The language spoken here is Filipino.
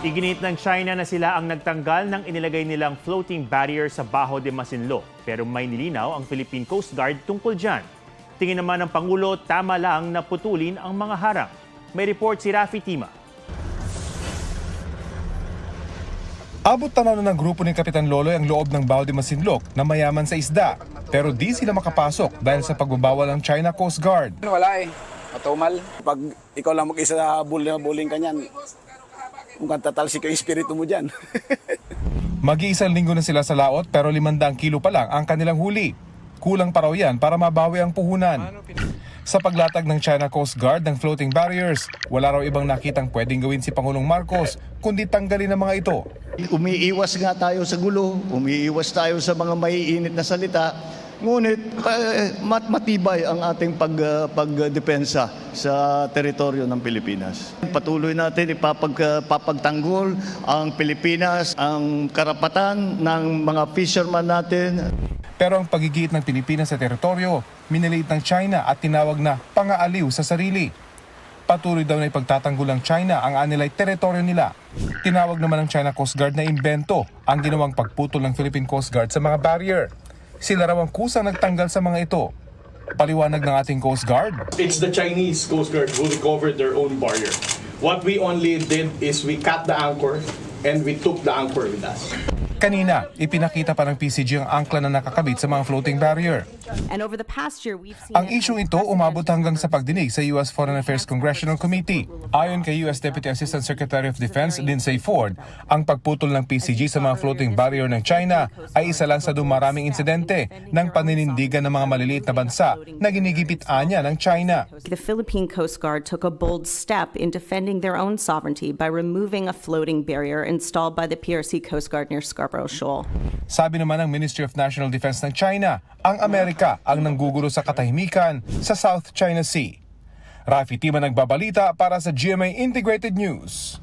Iginit ng China na sila ang nagtanggal ng inilagay nilang floating barrier sa Bajo de Masinloc. Pero may nilinaw ang Philippine Coast Guard tungkol dyan. Tingin naman ng Pangulo, tama lang na putulin ang mga harang. May report si Rafi Tima. Abot tanaw ng grupo ni Kapitan Loloy ang loob ng Bajo de Masinloc na mayaman sa isda. Pero di sila makapasok dahil sa pagbabawal ng China Coast Guard. Wala eh. Matumal. Pag ikaw lang mag-isa sa bowling ka niyan, kung tatalsik yung espiritu mo dyan. Mag-iisang linggo na sila sa laot pero 500 kilo pa lang ang kanilang huli. Kulang pa raw yan para mabawi ang puhunan. Sa paglatag ng China Coast Guard ng floating barriers, wala raw ibang nakitang pwedeng gawin si Pangulong Marcos kundi tanggalin ang mga ito. Umiiwas nga tayo sa gulo, umiiwas tayo sa mga maiinit na salita, ngunit matibay ang ating pagdepensa sa teritoryo ng Pilipinas. Patuloy natin ipapagtanggol ang Pilipinas, ang karapatan ng mga fisherman natin. Pero ang pagigiit ng Pilipinas sa teritoryo, miniliit ng China at tinawag na pangaaliw sa sarili. Patuloy daw na ipagtatanggol ng China ang anilay teritoryo nila. Tinawag naman ng China Coast Guard na imbento ang ginawang pagputol ng Philippine Coast Guard sa mga barrier. Sila raw ang kusang nagtanggal sa mga ito. Paliwanag ng ating Coast Guard. It's the Chinese Coast Guard who recovered their own barrier. What we only did is we cut the anchor and we took the anchor with us. Kanina, ipinakita pa ng PCG ang angkla na nakakabit sa mga floating barrier. And over the past year, we've seen Ang isyung ito umabot hanggang sa pagdinig sa U.S. Foreign Affairs Congressional Committee. Ayon kay U.S. Deputy Assistant Secretary of Defense Lindsay Ford, ang pagputol ng PCG sa mga floating barrier ng China ay isa lang sa dumaraming insidente ng paninindigan ng mga maliliit na bansa na ginigipit-an niya ng China. the Philippine Coast Guard took a bold step in defending their own sovereignty by removing a floating barrier installed by the PRC Coast Guard near Scarborough Shoal. Sabi naman ng Ministry of National Defense ng China, ang Amerika ang nangguguro sa katahimikan sa South China Sea. Rafi Tima nagbabalita para sa GMA Integrated News.